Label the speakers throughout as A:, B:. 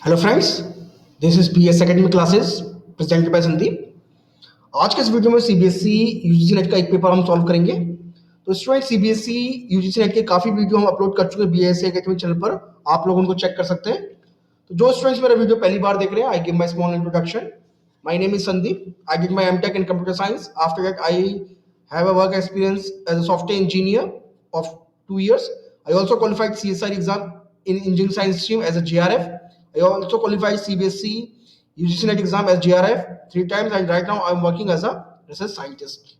A: Hello friends, this is PS academy classes presented by Sandeep. आज के इस वीडियो में सीबीएसई यूजीसी नेट का एक पेपर हम सॉल्व करेंगे। तो स्टूडेंट, सीबीएसई यूजीसी नेट के काफी वीडियो हम अपलोड कर चुके हैं बीएस एकेडमी चैनल पर, आप लोग उनको चेक कर सकते हैं। तो जो स्टूडेंट्स मेरा वीडियो पहली बार देख रहे हैं, I give my small introduction. My name is Sandeep. I did my MTech in computer science. After that I have a work experience as a software engineer of 2 years. I also qualified CSI exam in engineering science stream as a JRF. I also qualified CBSE UGC NET exam as JRF 3 times, and right now I'm working as a research scientist.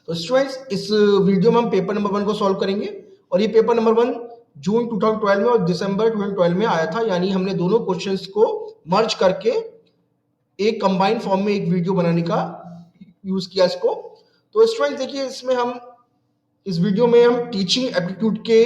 A: तो students, इस video में हम paper number 1 को solve करेंगे। और ये paper number 1 जून 2012 में और दिसंबर 2012 में आया था, यानी हमने दोनों क्वेश्चंस को मर्ज करके एक कंबाइंड फॉर्म में एक वीडियो बनाने का यूज किया इसको। तो स्टूडेंट्स देखिए, इसमें हम इस वीडियो में हम टीचिंग एप्टीट्यूड के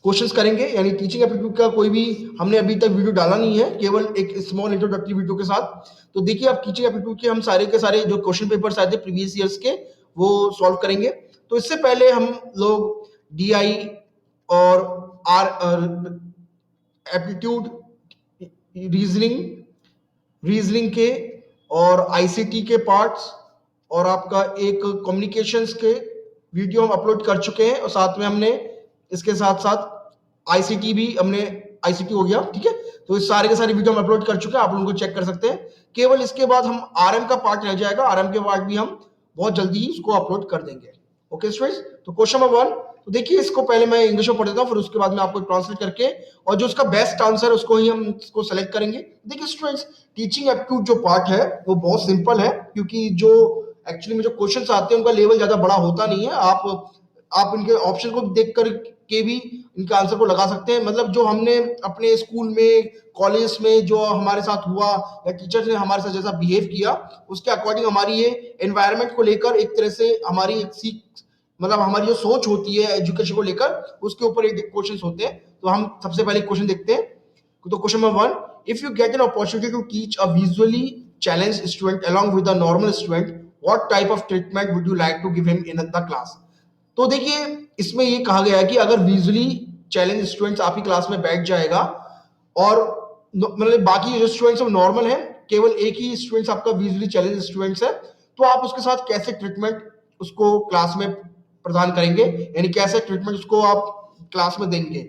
A: क्वेश्चंस करेंगे, यानी टीचिंग एप्टीट्यूड का कोई भी हमने अभी तक वीडियो डाला नहीं है, केवल एक स्मॉल इंट्रोडक्टरी वीडियो के साथ। तो देखिए, अब टीचिंग एप्टीट्यूड के हम सारे के सारे जो क्वेश्चन पेपर्स आए थे प्रीवियस ईयर्स के, वो सॉल्व करेंगे। तो इससे पहले हम लोग डीआई और आर एप्टीट्यूड, रीजनिंग के और आईसीटी के पार्ट्स और आपका एक कम्युनिकेशंस के वीडियो हम अपलोड कर चुके हैं। और साथ में हमने इसके साथ साथ आईसीटी भी हमने, आईसीटी हो गया, ठीक है। तो इस सारे के सारे वीडियो हम अपलोड कर चुके हैं, आप लोगों को चेक कर सकते हैं। केवल इसके बाद हम आरएम का पार्ट रह जाएगा, आरएम के पार्ट भी हम बहुत जल्दी ही इसको अपलोड कर देंगे। ओके स्टूडेंट्स, तो क्वेश्चन नंबर 1, तो देखिए इसको पहले मैं इंग्लिश में पढ़ देता हूँ, फिर उसके बाद में आपको ट्रांसलेट करके और जो उसका बेस्ट आंसर है उसको ही हम इसको सेलेक्ट करेंगे। देखिए स्टूडेंट्स, टीचिंग एप्टीट्यूड जो पार्ट है वो बहुत सिंपल है, क्योंकि जो एक्चुअली में जो क्वेश्चंस आते हैं उनका लेवल ज्यादा बड़ा होता नहीं है। आप इनके ऑप्शन को देख कर के भी इनके आंसर को लगा सकते हैं। मतलब जो हमने अपने स्कूल में, कॉलेज में जो हमारे साथ हुआ या टीचर्स ने हमारे साथ जैसा बिहेव किया, उसके अकॉर्डिंग हमारी ये एनवायरनमेंट को लेकर एक तरह से हमारी एक सीख, मतलब हमारी जो सोच होती है एजुकेशन को लेकर, उसके ऊपर एक क्वेश्चन होते हैं। तो हम सबसे पहले क्वेश्चन देखते हैं। तो question number 1, if you get an opportunity to teach a visually challenge student along with a normal student, what type of treatment would you like to give him in the class? तो देखिए, इसमें ये कहा गया है कि अगर visually challenge students आपकी क्लास में बैठ जाएगा और मतलब बाकी जो स्टूडेंट्स नॉर्मल हैं, केवल एक ही स्टूडेंट्स आपका विजुअली चैलेंज स्टूडेंट्स है, तो आप उसके साथ कैसे ट्रीटमेंट उसको क्लास में प्रदान करेंगे, यानी कैसे ट्रीटमेंट उसको आप क्लास में देंगे।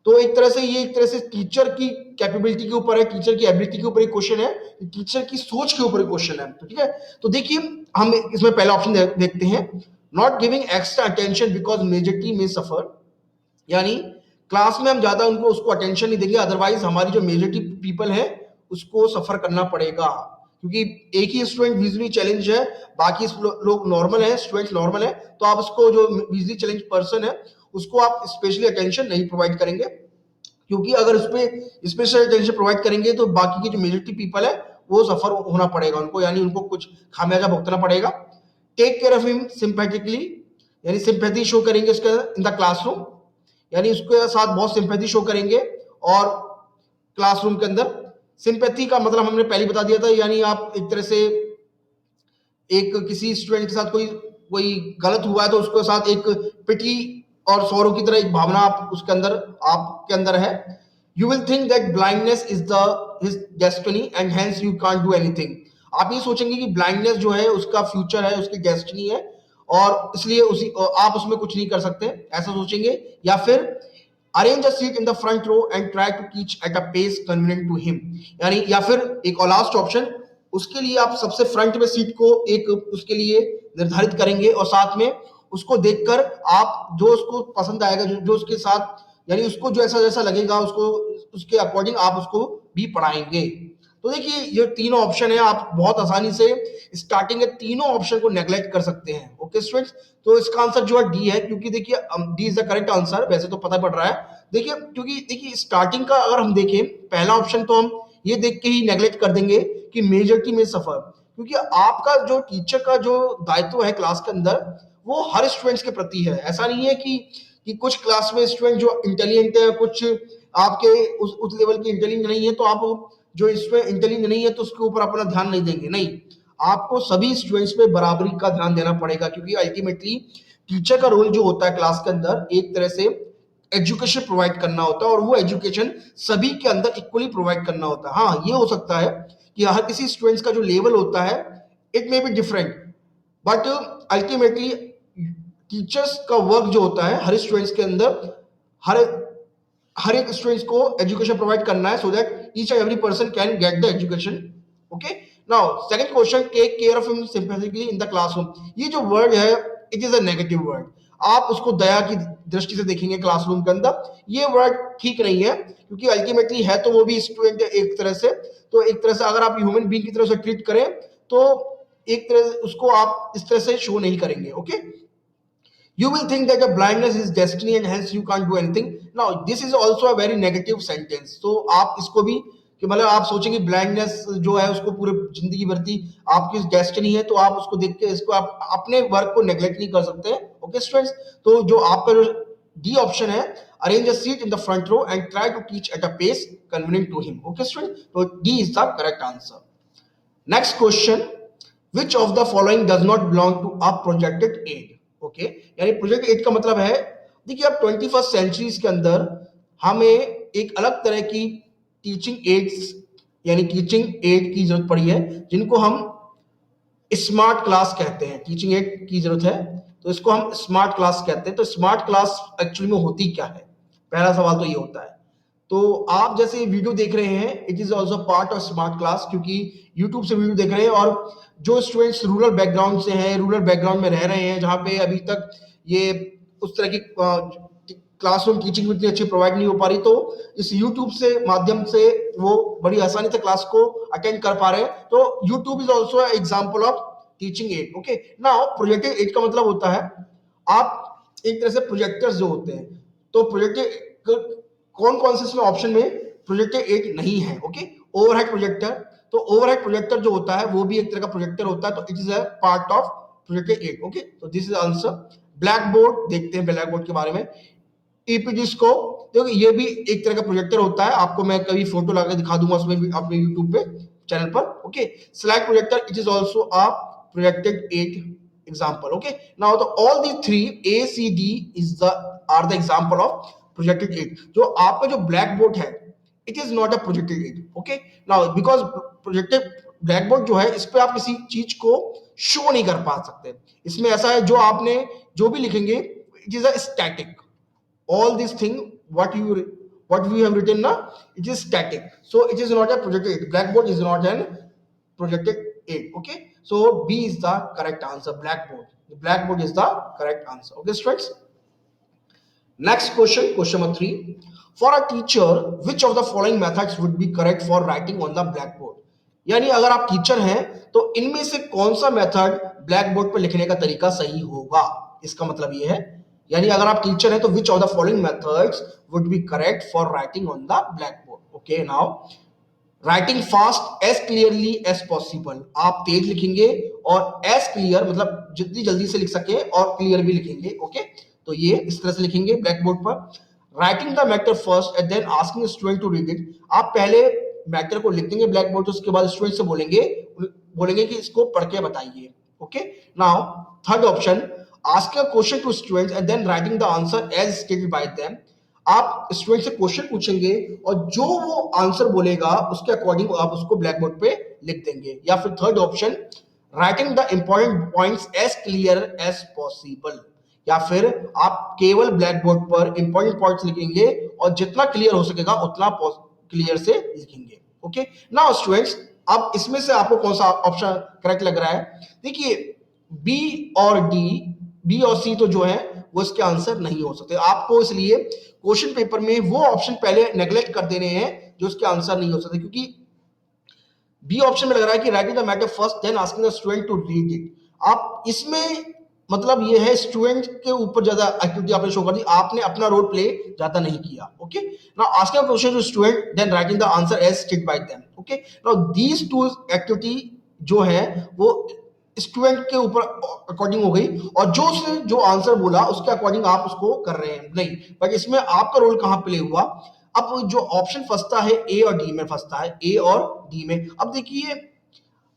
A: तो एक तरह से ये एक तरह से टीचर की कैपेबिलिटी के ऊपर है, टीचर की एबिलिटी के ऊपर एक क्वेश्चन है, टीचर की सोच के ऊपर एक क्वेश्चन है। तो ठीक है, तो देखिए हम इसमें पहला ऑप्शन देखते हैं, not giving extra attention because majority में सफर, यानी क्लास में हम ज्यादा उनको उसको अटेंशन नहीं देंगे, अदरवाइज हमारी जो मेजॉरिटी पीपल है उसको सफर करना पड़ेगा। क्योंकि एक ही स्टूडेंट विजुअली चैलेंज है, बाकी लोग नॉर्मल है, स्टूडेंट्स नॉर्मल है, तो आप उसको जो विजुअली चैलेंज पर्सन है उसको आप स्पेशली अटेंशन नहीं प्रोवाइड करेंगे। क्योंकि अगर उस पर स्पेशल अटेंशन प्रोवाइड करेंगे तो बाकी की जो मेजॉरिटी पीपल है वो सफर होना पड़ेगा उनको, यानी उनको कुछ खामियाजा भुगतना पड़ेगा। टेक केयर ऑफ हिम सिंपैथेटिकली, यानी सिंपैथी शो करेंगे उसके इन द क्लासरूम, यानी उसके साथ बहुत सिंपैथी शो करेंगे। और क्लासरूम के अंदर सिंपैथी का मतलब हमने पहले बता दिया था, यानी आप एक तरह से एक किसी स्टूडेंट के साथ कोई कोई गलत हुआ है तो उसके साथ एक पिटी और सौरों की तरह एक भावना आप उसके अंदर, आपके अंदर है। You will think that blindness is the his destiny and hence you can't do anything. आप ये सोचेंगे कि ब्लाइंडनेस जो है उसका फ्यूचर है, उसकी डेस्टिनी है, और इसलिए उसी आप उसमें कुछ नहीं कर सकते, ऐसा सोचेंगे। या फिर arrange a seat in the front row and try to teach at a pace convenient to him, यानी या फिर एक और लास्ट ऑप्शन, उसके लिए आप सबसे फ्रंट में सीट को एक उसके लिए निर्धारित करेंगे और साथ में उसको देखकर आप जो उसको पसंद आएगा, जो उसके साथ, यानी उसको जो ऐसा जैसा लगेगा उसको उसके अकॉर्डिंग आप उसको भी पढ़ाएंगे। तो देखिए ये तीनों ऑप्शन है, आप बहुत आसानी से स्टार्टिंग के तीनों ऑप्शन को नेग्लेक्ट कर सकते हैं। ओके स्टूडेंट्स, तो इसका आंसर जो है डी है, क्योंकि देखिए D is the correct answer, वैसे तो पता पड़ रहा है। देखिए क्योंकि देखिए स्टार्टिंग का अगर हम देखें पहला ऑप्शन, तो हम ये देख के ही नेग्लेक्ट कर देंगे कि मेजॉरिटी में सफर, क्योंकि आपका जो टीचर का जो दायित्व है क्लास के अंदर वो हर स्टूडेंट्स के प्रति है। ऐसा नहीं है कि कुछ क्लास में स्टूडेंट जो इंटेलिजेंट है, कुछ आपके उस लेवल की इंटेलिजेंट नहीं है, तो आप जो इसमें इंटेलिजेंट नहीं है तो उसके ऊपर अपना ध्यान नहीं देंगे। नहीं, आपको सभी स्टूडेंट्स पे बराबरी का ध्यान देना पड़ेगा, क्योंकि अल्टीमेटली टीचर का रोल जो होता है क्लास के अंदर एक तरह से एजुकेशन प्रोवाइड करना होता है और वो एजुकेशन सभी के अंदर इक्वली प्रोवाइड करना होता है। हाँ, ये हो सकता है कि हर किसी स्टूडेंट्स का जो लेवल होता है it may be different, but ultimately teachers का वर्क जो होता है हर स्टूडेंट्स के अंदर, हर हर एक स्टूडेंट्स को एजुकेशन प्रोवाइड करना है, so that each and every person can get the education. Okay, now second question, take care of him sympathetically in the classroom. ये जो वर्ड है it is a negative word. आप उसको दया की दृष्टि से देखेंगे क्लासरूम के अंदर, ये वर्ड ठीक नहीं है, क्योंकि अल्टीमेटली है तो वो भी स्टूडेंट एक तरह से, तो एक तरह से अगर आप ह्यूमन बीइंग की तरह से ट्रीट करें तो एक तरह से उसको आप इस तरह से शो नहीं करेंगे। Okay, you will think that your blindness is destiny and hence you can't do anything. Now this is also a very negative sentence, so आप इसको भी कि मतलब आप सोचेंगे ब्लाइंडनेस जो है उसको पूरे जिंदगी भरती आपकी डेस्टिनी है, तो आप उसको देख के इसको आप अपने वर्क को नेग्लेक्ट नहीं कर सकते हैं। ओके स्टूडेंट्स, तो जो आपका जो डी ऑप्शन है, arrange a seat in the front row and try to teach at a pace convenient to him. Okay student, तो D is the correct answer. Next question, which of the following does not belong to a projected aid. Okay, यानी project aid का मतलब है, देखिए अब 21st centuries के अंदर हमें एक अलग तरह की टीचिंग एड्स यानी टीचिंग एड की जरूरत पड़ी है, जिनको हम स्मार्ट क्लास कहते हैं। टीचिंग एड की जरूरत है तो इसको हम स्मार्ट क्लास कहते हैं। तो स्मार्ट क्लास एक्चुअली में होती क्या है, पहला सवाल तो ये होता है। तो आप जैसे वीडियो देख रहे हैं, it is also part of smart class, क्योंकि यूट्यूब से वीडियो देख रहे हैं और जो स्टूडेंट्स रूरल बैकग्राउंड से हैं, रूरल बैकग्राउंड में रह रहे हैं, जहाँ पे अभी तक ये उस तरह की क्लासरूम टीचिंग इतनी अच्छी प्रोवाइड नहीं हो पा रही, तो इस यूट्यूब से माध्यम से वो बड़ी आसानी से क्लास को अटेंड कर पा रहे हैं। तो YouTube is also example of teaching aid. Okay, now projected aid का मतलब होता है आप एक तरह से प्रोजेक्टर्स जो होते हैं, तो प्रोजेक्टेड कौन कौन से इसमें ऑप्शन में प्रोजेक्टर एड नहीं है। ओके, ओवरहेड प्रोजेक्टर, तो ओवरहेड प्रोजेक्टर जो होता है वो भी एक तरह का प्रोजेक्टर होता है, तो it is a part of projector aid. Okay, तो this is answer. Blackboard, देखते हैं ब्लैक बोर्ड के बारे में। ईपीजी स्कोप, देखो ये भी एक तरह का प्रोजेक्टर होता है, आपको मैं कभी फोटो लगा दिखा दूंगा उसमें भी अपने यूट्यूब पे चैनल पर। Okay, slide projector, it is also a projected aid example. Okay, now तो all the three A C D is the are the example of projected aid. जो आपका जो ब्लैक बोर्ड है it is not a projected aid. Okay, now because projected blackboard जो है इस पे आप किसी चीज को शो नहीं कर पा सकते। इसमें ऐसा है जो आपने जो भी लिखेंगे it is a static, all these thing what we have written now, it is static, so it is not a projected aid. Blackboard is not an projected aid. Okay, so B is the correct answer. Blackboard is the correct answer. Okay students, next question, question number 3, for a teacher which of the following methods would be correct for writing on the blackboard। यानी अगर आप teacher हैं तो इनमें से कौन सा method black board पर लिखने का तरीका सही होगा, इसका मतलब ये है, यानी अगर आप टीचर हैं तो which of the following methods would be correct for writing on the black board. Okay, now writing fast as clearly as possible, आप तेज लिखेंगे और एज क्लियर मतलब जितनी जल्दी से लिख सके और क्लियर भी लिखेंगे। ओके, तो ये इस तरह से लिखेंगे ब्लैक बोर्ड पर। Writing the matter first and then asking student to read it, आप पहले मैटर को लिख देंगे ब्लैक बोर्ड, उसके बाद स्टूडेंट से बोलेंगे कि इसको पढ़ के बताइए। Okay, now third option, asking a question to students and then writing the answer as stated by them, आप स्टूडेंट से क्वेश्चन पूछेंगे और जो वो आंसर बोलेगा उसके अकॉर्डिंग आप उसको ब्लैक बोर्ड पे लिख देंगे। या फिर third option, writing the important points as clear as possible, या फिर आप केवल ब्लैक बोर्ड पर इंपॉर्टेंट पॉइंट्स लिखेंगे और जितना क्लियर हो सकेगा उतना क्लियर से लिखेंगे। ओके, नाउ स्टूडेंट्स, अब इसमें से आपको कौन सा ऑप्शन करेक्ट लग रहा है? देखिए बी और डी, बी और सी तो जो है वो इसके आंसर नहीं हो सकते। आपको इसलिए क्वेश्चन पेपर में वो ऑप्शन पहले नेग्लेक्ट कर देने हैं जो उसके आंसर नहीं हो सकते, क्योंकि बी ऑप्शन में लग रहा है कि writing the matter first then asking the student to read it. आप इसमें मतलब ये है स्टूडेंट के ऊपर ज्यादा एक्टिविटी आपने शो कर दी, आपने अपना रोल प्ले ज्यादा नहीं किया। Okay, now asking a question to student then writing the answer as stated by them. Okay, now these two activity जो है वो स्टूडेंट के ऊपर अकॉर्डिंग हो गई, और जो उसने जो आंसर बोला उसके अकॉर्डिंग आप उसको कर रहे हैं नहीं, बट इसमें आपका रोल कहां प्ले हुआ? अब जो ऑप्शन फंसता है ए और डी में, फंसता है ए और डी में। अब देखिए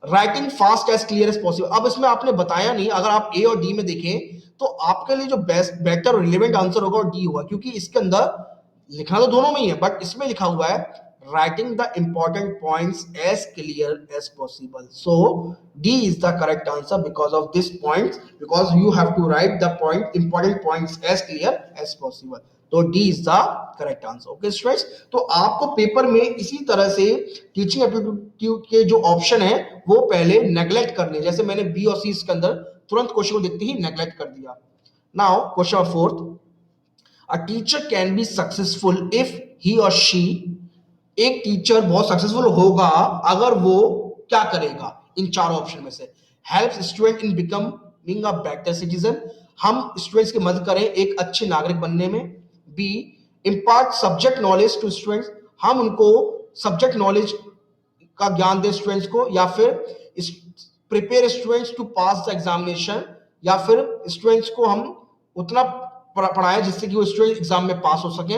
A: writing fast as clear as possible, अब इसमें आपने बताया नहीं, अगर आप ए और डी में देखें तो आपके लिए जो बेस्ट बेटर रिलेवेंट आंसर होगा वो डी होगा, क्योंकि इसके अंदर लिखना तो दोनों में ही है बट इसमें लिखा हुआ है writing the important points as clear as possible. So D is the correct answer because of this point, because you have to write the important points as clear as possible. तो D is the correct answer. Okay students, तो आपको paper में इसी तरह से teaching aptitude के जो option है वो पहले नेग्लेक्ट करने, जैसे मैंने बी और सी के अंदर तुरंत क्वेश्चन को देखते ही नेग्लेक्ट कर दिया. Now question fourth, a teacher can be successful if he or she, एक टीचर बहुत सक्सेसफुल होगा अगर वो क्या करेगा इन चारों ऑप्शन में से. Help student in becoming a better citizen, हम स्टूडेंट्स की मदद करें एक अच्छे नागरिक बनने में. B, impart subject knowledge to students, हम उनको सब्जेक्ट नॉलेज का ज्ञान दें स्टूडेंट्स को. या फिर prepare students to pass the examination, या फिर स्टूडेंट्स को हम उतना पढ़ाएं जिससे कि वो स्टूडेंट एग्जाम में पास हो सके.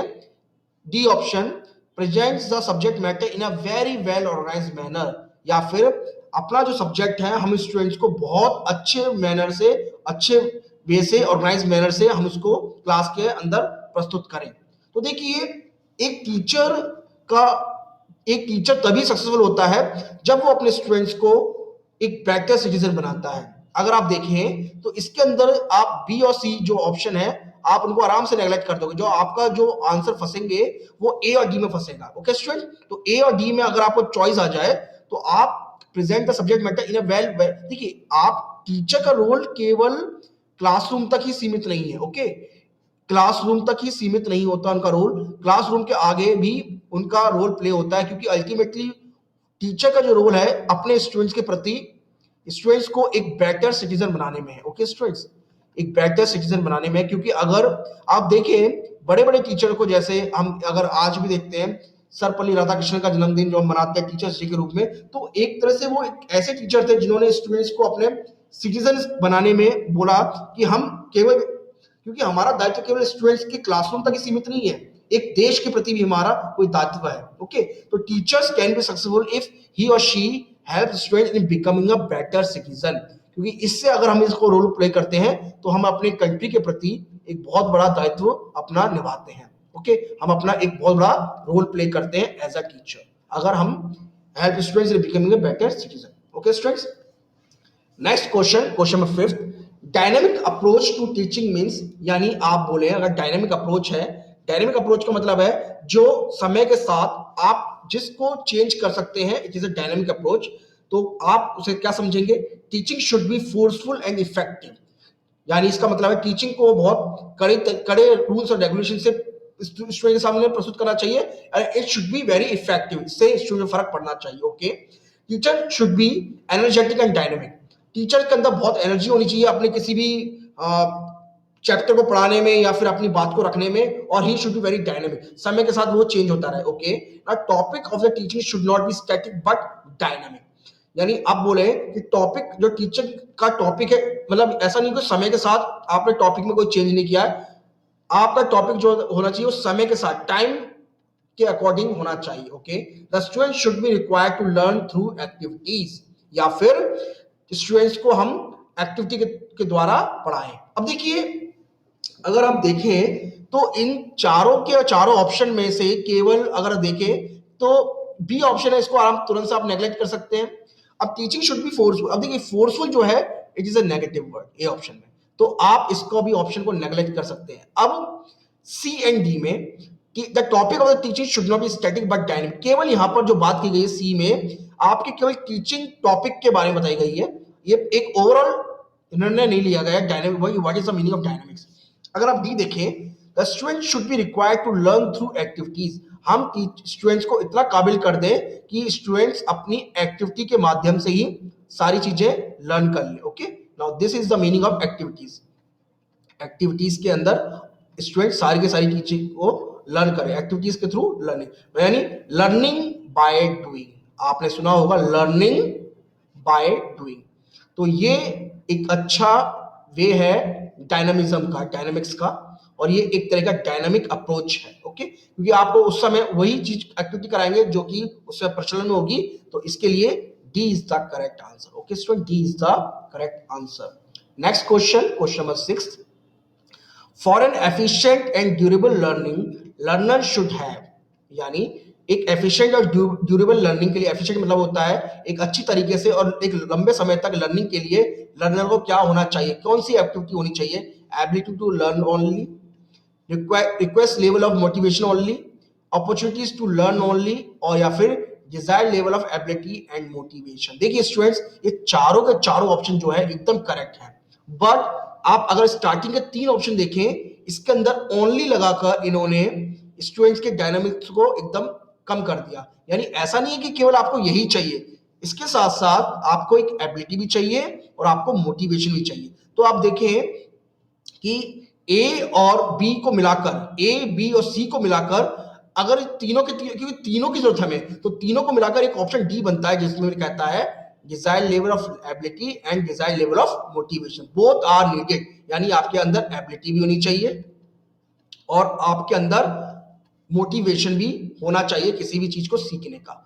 A: D option, presents the subject matter in a very well organized manner, या फिर अपना जो सब्जेक्ट है हम स्टूडेंट्स को बहुत अच्छे मैनर से, अच्छे वे से, ऑर्गेनाइज मैनर से हम उसको क्लास के अंदर प्रस्तुत करें. तो देखिए एक टीचर तभी सक्सेसफुल होता है जब वो अपने स्टूडेंट्स को एक बेटर सिटीजन बनाता है. अगर आप देखें तो इसके अंदर आप बी और सी जो ऑप्शन है आप उनको आराम से नेग्लेक्ट कर दोगे, जो आपका जो आंसर फंसेंगे वो ए और डी में फंसेगा. ओके स्टूडेंट, तो ए और डी में अगर आपको चॉइस आ जाए तो आप present the subject matter in a well. देखिए आप टीचर का रोल केवल क्लासरूम तक ही सीमित नहीं है. ओके, क्लासरूम तक ही सीमित नहीं होता उनका रोल, क्लासरूम के आगे भी उनका रोल प्ले होता है, क्योंकि अल्टीमेटली टीचर का जो रोल है अपने स्टूडेंट्स के प्रति स्टूडेंट्स को एक बेटर सिटीजन बनाने में है. ओके स्टूडेंट्स, एक बेटर सिटीजन बनाने में, क्योंकि अगर आप देखें बड़े बड़े टीचर को, जैसे हम अगर आज भी देखते हैं सर्वपल्ली राधाकृष्णन का जन्मदिन जो हम मनाते हैं टीचर्स डे के रूप में, तो एक तरह से वो एक ऐसे टीचर थे जिन्होंने स्टूडेंट्स को अपने सिटीजन बनाने में बोला कि हम केवल, क्योंकि हमारा दायित्व केवल स्टूडेंट्स के क्लासरूम तक ही सीमित नहीं है, एक देश के प्रति भी हमारा कोई दायित्व है. ओके, तो teachers can be successful if he और she help student in becoming a better citizen, क्योंकि इससे अगर हम इसको रोल प्ले करते हैं तो हम अपने कंट्री के प्रति एक बहुत बड़ा दायित्व अपना निभाते हैं. ओके, हम अपना एक बहुत बड़ा रोल प्ले करते हैं एज अ टीचर अगर हम help students in becoming a better citizen. Okay students, next question number fifth, dynamic approach to teaching means, यानी आप बोले अगर डायनेमिक अप्रोच है, डायनेमिक अप्रोच का मतलब है जो समय के साथ आप जिसको चेंज कर सकते हैं, it is a dynamic approach. तो आप उसे क्या समझेंगे, teaching should be forceful and effective, यानी इसका मतलब है टीचिंग को बहुत कड़े रूल्स और रेगुलेशन से स्टूडेंट के सामने प्रस्तुत करना चाहिए. It should be very effective, इससे स्टूडेंट में फर्क पड़ना चाहिए. Okay, teacher should be energetic and dynamic, teacher के अंदर बहुत एनर्जी होनी चाहिए अपने किसी भी चैप्टर को पढ़ाने में या फिर अपनी बात को रखने में, और he should be very dynamic, समय के साथ वो चेंज होता रहे. Okay, topic of the teaching should not be static but dynamic, यानी आप बोले कि टॉपिक जो टीचर का टॉपिक है, मतलब ऐसा नहीं कि समय के साथ आपने टॉपिक में कोई चेंज नहीं किया है, आपका टॉपिक जो होना चाहिए उस समय के साथ टाइम के अकॉर्डिंग होना चाहिए. Okay, the student should be required to learn through activities, या फिर स्टूडेंट्स को हम एक्टिविटी के द्वारा पढ़ाएं. अब देखिए अगर आप देखें तो इन चारों ऑप्शन में से केवल अगर देखें तो बी ऑप्शन है, इसको आप तुरंत से आप नेग्लेक्ट कर सकते हैं. अब टीचिंग शुड बी फोर्सफुल, अब देखिए फोर्सफुल जो है it is a negative word A option में, तो आप इसको भी ऑप्शन को नेग्लेक्ट कर सकते हैं. अब सी एंड डी में the topic of the teaching should not be static but dynamic, केवल यहां पर जो बात की गई है सी में आपके केवल टीचिंग टॉपिक के बारे में बताई गई है, ये एक ओवरऑल निर्णय नहीं लिया गया है dynamic, what is the meaning of dynamics. अगर आप डी देखें, the student should be required to learn through activities, हम स्टूडेंट्स को इतना काबिल कर दें कि स्टूडेंट्स अपनी एक्टिविटी के माध्यम से ही सारी चीजें लर्न कर ले. Okay, now this is the meaning of activities, activities के अंदर स्टूडेंट सारी की सारी चीजें को लर्न करें एक्टिविटीज के थ्रू लर्निंग, यानी लर्निंग बाय डूइंग, आपने सुना होगा लर्निंग बाय डूइंग. तो ये एक अच्छा वे है डायनामिज्म का, डायनामिक्स का, और ये एक तरह का डायनामिक अप्रोच है. ओके, क्योंकि आपको उस समय वही चीज एक्टिविटी कराएंगे जो कि उसमें प्रचलन में होगी, तो इसके लिए D is the correct answer. Okay student, D is the correct answer. Next question, question number 6, for an efficient and durable learning learner should have, यानी एक एफिशिएंट और ड्यूरेबल लर्निंग के लिए, एफिशिएंट मतलब होता है एक अच्छी तरीके से और एक लंबे समय तक लर्निंग के लिए लर्नर को क्या होना चाहिए, कौन सी एक्टिविटी होनी चाहिए, ability to learn only, request level of motivation only, opportunities to learn only, और या फिर desired level of ability and motivation. देखिए स्टूडेंट्स, ये चारों के चारों ऑप्शन जो है एकदम करेक्ट है, बट आप अगर स्टार्टिंग के 3 ऑप्शन देखें, इसके अंदर ओनली लगाकर इन्होंने स्टूडेंट्स के डायनामिक्स को एकदम कम कर दिया। यानी ऐसा नहीं है कि केवल आपको यही चाहिए, इसके साथ साथ आपको एक एबिलिटी भी चाहिए और आपको मोटिवेशन भी चाहिए। तो आप देखें कि ए और बी को मिलाकर, ए बी और सी को मिलाकर अगर तीनों के क्योंकि तीनों की जरूरत हमें, तो तीनों को मिलाकर एक ऑप्शन डी बनता है जिसमें कहता है desired level of ability and desired level of motivation both are needed. यानी आपके अंदर एबिलिटी भी होनी चाहिए और आपके अंदर मोटिवेशन भी होना चाहिए किसी भी चीज को सीखने का।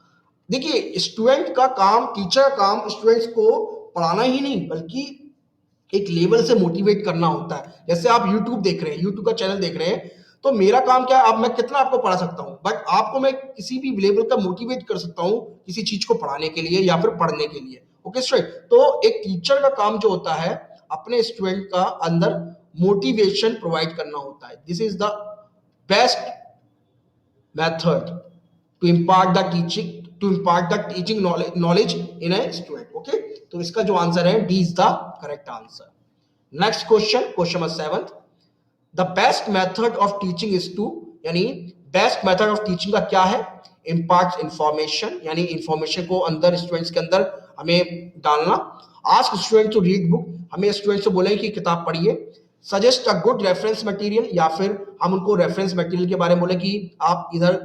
A: देखिए स्टूडेंट का काम, टीचर का काम स्टूडेंट्स को पढ़ाना ही नहीं बल्कि एक लेवल से मोटिवेट करना होता है। जैसे आप YouTube देख रहे हैं, YouTube का चैनल देख रहे हैं, तो मेरा काम क्या है, अब मैं कितना आपको पढ़ा सकता हूं, बट आपको मैं किसी भी लेवल का मोटिवेट कर सकता हूं किसी चीज को पढ़ाने के लिए या फिर पढ़ने के लिए। ओके स्टूडेंट, तो एक टीचर का काम जो होता है अपने स्टूडेंट का अंदर मोटिवेशन प्रोवाइड करना होता है। This is the best method to impart the teaching knowledge in a student. Okay, तो इसका जो आंसर है D is the correct answer. Next question, question number 7, the best method of teaching is to, यानी best method of teaching का क्या है, impart information, यानी information को अंदर स्टूडेंट्स के अंदर हमें डालना। Ask student to read book, हमें स्टूडेंट्स से बोले कि किताब पढ़िए। Suggest a good reference material, या फिर हम उनको रेफरेंस मटेरियल के बारे में बोले कि आप इधर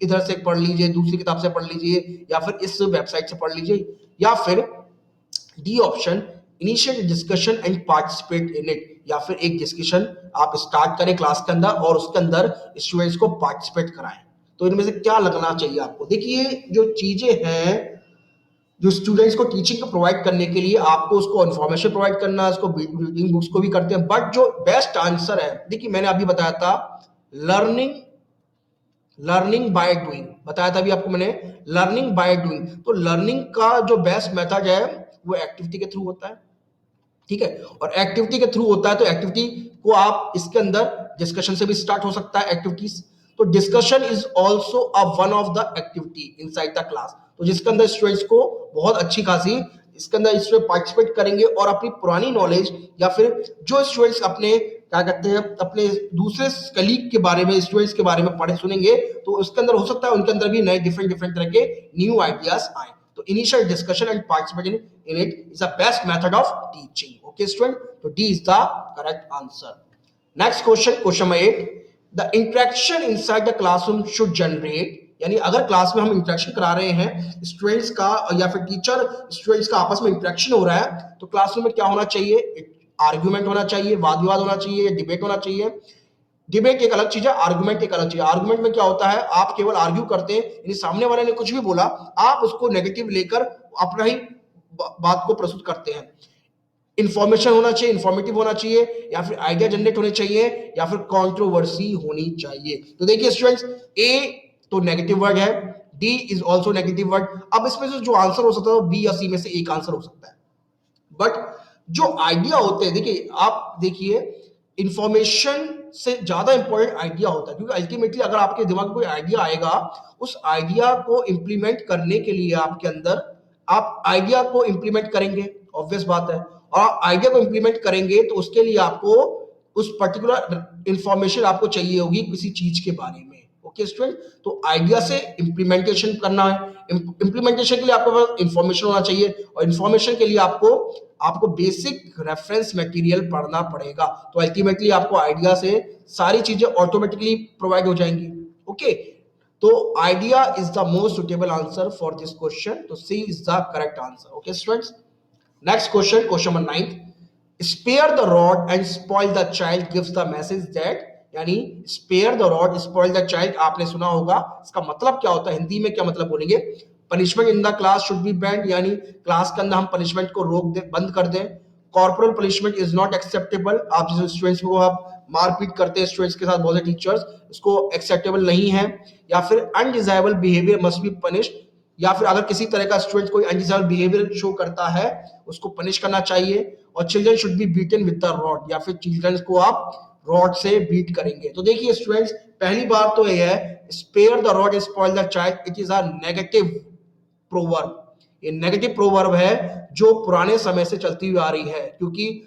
A: इधर से पढ़ लीजिए, दूसरी किताब से पढ़ लीजिए, या फिर इस वेबसाइट से पढ़ लीजिए। या फिर D option, initiate discussion and participate in it, या फिर एक डिस्कशन आप स्टार्ट करें क्लास के अंदर और उसके अंदर स्टूडेंट्स को पार्टिसिपेट कराएं। तो इनमें से क्या लगना चाहिए आपको। देखिए जो चीजें हैं जो स्टूडेंट्स को टीचिंग को प्रोवाइड करने के लिए आपको उसको इन्फॉर्मेशन प्रोवाइड करना है, उसको रीडिंग बुक्स को भी करते हैं, बट जो बेस्ट आंसर है, देखिए मैंने अभी बताया था लर्निंग बाय डूइंग, बताया था अभी आपको मैंने, लर्निंग बाय डूइंग। तो लर्निंग का जो बेस्ट मेथड है वो एक्टिविटी के थ्रू होता है, ठीक है, और एक्टिविटी के थ्रू होता है। तो एक्टिविटी को आप इसके अंदर डिस्कशन से भी स्टार्ट हो सकता है एक्टिविटीज। तो discussion is also a one of the activity inside the class, तो जिसके अंदर स्टूडेंट्स को बहुत अच्छी खासी इसके अंदर इसमें पार्टिसिपेट करेंगे और अपनी पुरानी नॉलेज या फिर जो स्टूडेंट्स अपने क्या कहते हैं अपने दूसरे कलीग के बारे में, स्टूडेंट्स के बारे में पढ़े सुनेंगे, तो उसके अंदर हो सकता है उनके अंदर भी नए डिफरेंट तरह के न्यू आइडियाज आए। तो initial discussion and participation in it is the best method of teaching. Okay student, तो D is the correct answer. Next question, question number 8, the interaction inside the classroom should generate, यानी अगर class में हम interaction करा रहे हैं students का या फिर टीचर स्टूडेंट्स का आपस में इंटरेक्शन हो रहा है, तो क्लासरूम में क्या होना चाहिए, आर्ग्यूमेंट होना चाहिए, वाद विवाद होना चाहिए, डिबेट होना चाहिए। डिबेट एक अलग चीज है, आर्गुमेंट एक अलग चीज है। आर्गुमेंट में क्या होता है, आप केवल आर्ग्यू करते हैं, यानी सामने वाले ने कुछ भी बोला आप उसको नेगेटिव लेकर अपना ही बात को प्रस्तुत करते हैं। इंफॉर्मेशन होना चाहिए, इंफॉर्मेटिव होना चाहिए, या फिर आइडिया जनरेट होने चाहिए, या फिर कंट्रोवर्सी होनी चाहिए। तो देखिए स्टूडेंट्स, ए तो नेगेटिव वर्ड है, D is also negative word. अब इसमें से जो आंसर हो सकता है बी या सी में से एक आंसर हो सकता है, बट जो आइडिया होते हैं, देखिए आप देखिए इंफॉर्मेशन से ज्यादा इंपॉर्टेंट आइडिया होता है, क्योंकि अल्टीमेटली अगर आपके दिमाग में कोई आइडिया आएगा, उस आइडिया को इंप्लीमेंट करने के लिए आपके अंदर आप आइडिया को इंप्लीमेंट करेंगे, ऑब्वियस बात है, और आइडिया को इंप्लीमेंट करेंगे तो उसके लिए आपको उस पर्टिकुलर इंफॉर्मेशन आपको चाहिए होगी किसी चीज के बारे में। ओके स्टूडेंट, तो आइडिया से इंप्लीमेंटेशन करना है, इंप्लीमेंटेशन के लिए आपके पास इंफॉर्मेशन होना चाहिए, और इंफॉर्मेशन के लिए आपको बेसिक रेफरेंस मटेरियल पढ़ना पड़ेगा। तो अल्टीमेटली आपको आइडिया से सारी चीजें ऑटोमेटिकली प्रोवाइड हो जाएंगी। ओके, तो idea is the most suitable answer for this question, तो C is the correct answer. Okay students, next question, question number 9, spare the rod and spoil the child gives the message that, यानी spare the rod spoil the child आपने सुना होगा, इसका मतलब क्या होता है, हिंदी में क्या मतलब बोलेंगे, punishment in the class should be band, यानी क्लास के अंदर हम पनिशमेंट को रोक दे, बंद कर दें। Corporal punishment is not acceptable, आप जिस स्टूडेंट्स को आप मारपीट करते हैं स्टूडेंट्स के साथ बहुत से टीचर्स, इसको एक्सेप्टेबल नहीं है। या फिर undesirable behaviour must be punished, या फिर अगर किसी तरह का स्टूडेंट कोई अनडिजायरेबल बिहेवियर शो करता है उसको पनिश करना चाहिए। और children should be beaten with the rod, या फिर चिल्ड्रन को आप रॉड से बीट करेंगे। तो देखिए स्टूडेंट्स, पहली बात तो यह है spare the rod spoil the child, it is a negative proverb. ये नेगेटिव प्रोवर्ब है जो पुराने समय से चलती हुई आ रही है, क्योंकि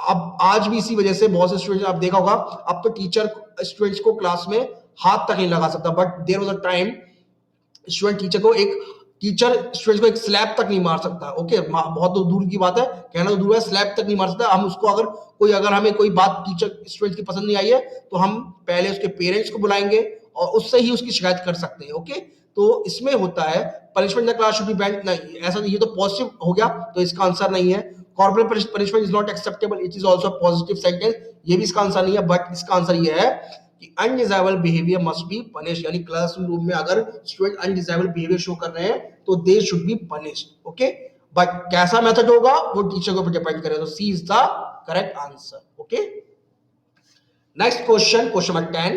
A: अब आज भी इसी वजह से बहुत से स्टूडेंट्स, आप देखा होगा, अब तो टीचर स्टूडेंट्स को क्लास में हाथ तक नहीं लगा सकता, but there was a time student teacher student को एक स्लैब तक नहीं मार सकता। ओके, बहुत तो दूर की बात है, कहना तो दूर है, स्लैब तक नहीं मार सकता। हम उसको अगर हमें कोई बात टीचर स्टूडेंट की पसंद नहीं आई है तो हम पहले उसके पेरेंट्स को बुलाएंगे और उससे ही उसकी शिकायत कर सकते हैं। ओके, तो इसमें होता है punishment the class should be band, नहीं ऐसा, ये तो पॉजिटिव हो गया, तो इसका आंसर नहीं है। Corporal punishment is not acceptable, it is also positive sentence, ये भी इसका आंसर नहीं है। बट इसका आंसर ये है कि undesirable behaviour must be punish, यानी क्लासरूम में अगर स्टूडेंट अनडिजायरेबल बिहेवियर शो कर रहे हैं तो they should be punished. Okay, but कैसा मेथड होगा वो टीचर को डिपेंड करेगा। तो C is the correct answer. Okay, next question, question number 10,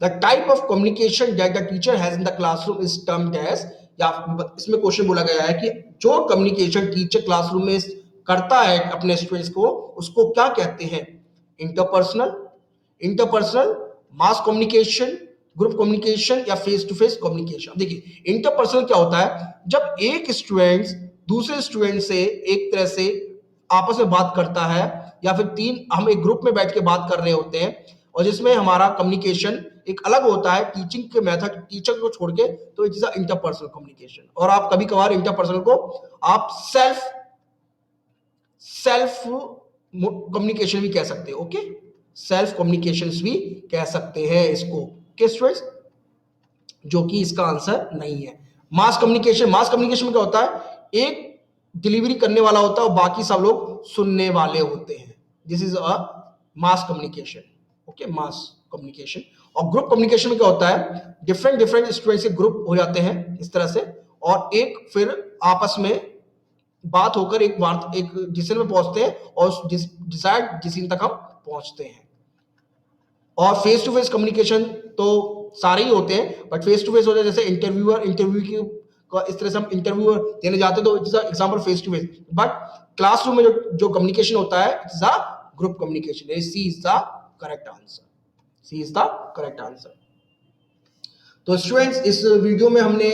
A: the type of communication that the teacher has in the classroom is termed as, या इसमें question बोला गया है कि जो कम्युनिकेशन टीचर क्लासरूम में करता है अपने स्टूडेंट्स को, उसको क्या कहते हैं? Interpersonal, mass communication, group communication, या फेस टू फेस कम्युनिकेशन। देखिए इंटरपर्सनल क्या होता है, जब एक स्टूडेंट दूसरे स्टूडेंट से एक तरह से आपस में बात करता है, या फिर हम एक ग्रुप में बैठ के बात कर रहे होते हैं और जिसमें हमारा कम्युनिकेशन एक अलग होता है टीचिंग के मेथड, टीचर को छोड़ के, तो इट इज इंटरपर्सनल कम्युनिकेशन। और आप कभी कभार इंटरपर्सनल को आप सेल्फ कम्युनिकेशन भी कह सकते हो। ओके, सेल्फ कम्युनिकेशन भी कह सकते हैं इसको। ओके स्टूडेंट्स, जो कि इसका आंसर नहीं है। मास कम्युनिकेशन में क्या होता है, एक डिलीवरी करने वाला होता है और बाकी सब लोग सुनने वाले होते हैं। This is a mass communication. Okay, mass communication. और ग्रुप कम्युनिकेशन में क्या होता है, डिफरेंट स्टूडेंट्स के ग्रुप हो जाते हैं इस तरह से, और एक फिर आपस में बात होकर एक डिसीजन में पहुंचते हैं और डिसाइड डिसीजन तक हम पहुंचते हैं। और फेस टू फेस कम्युनिकेशन तो सारे ही होते हैं, बट फेस टू फेस होता है जैसे इंटरव्यू की इस तरह से हम इंटरव्यू देने जाते हैं, तो it's example face to face. But classroom में जो कम्युनिकेशन होता है it's a group communication. C is the correct answer. C is the correct answer. तो स्टूडेंट्स, इस वीडियो में हमने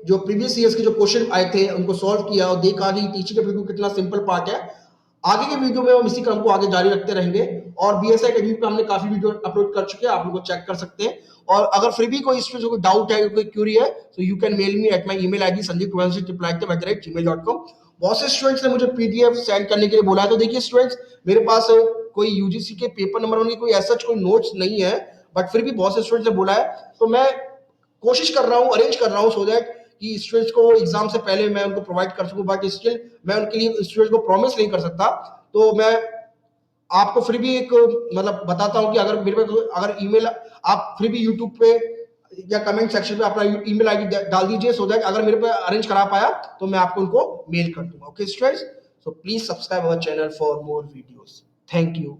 A: जो प्रीवियस ईयर्स के जो क्वेश्चन आए थे उनको सॉल्व किया और देखा कि टीचिंग एप्टीट्यूड कितना सिंपल पार्ट है। आगे के वीडियो में हम इसी क्रम को आगे जारी रखते रहेंगे। और बीएसआई अकेडमी पे हमने काफी वीडियो अपलोड कर चुके हैं, आप उनको चेक कर सकते हैं। और अगर फिर भी कोई इसमें कोई डाउट है, कोई क्यूरी है, तो you can mail me at my email ID sandeep.gmail.com। बहुत से स्टूडेंट्स ने मुझे पीडीएफ सेंड करने के लिए बोला है। तो देखिए स्टूडेंट्स, मेरे पास कोई यूजीसी के पेपर नंबर वन की कोई ऐसा कोई नोट्स नहीं है, बट फिर भी बहुत से स्टूडेंट्स ने बोला है, तो मैं कोशिश कर रहा हूँ, अरेंज कर रहा हूँ सो दैट कि स्टूडेंट्स को एग्जाम से पहले मैं उनको प्रोवाइड कर सकूं। बट स्टिल मैं उनके लिए स्टूडेंट को प्रॉमिस नहीं कर सकता। तो मैं आपको फिर भी एक मतलब बताता हूं कि अगर मेरे पे अगर ईमेल, आप फिर भी यूट्यूब पे या कमेंट सेक्शन पे अपना ईमेल आईडी डाल दीजिए, सो दैट अगर मेरे पे अरेंज करा पाया तो मैं आपको उनको मेल कर दूंगा। Okay students, so please subscribe our channel for more videos. Thank you.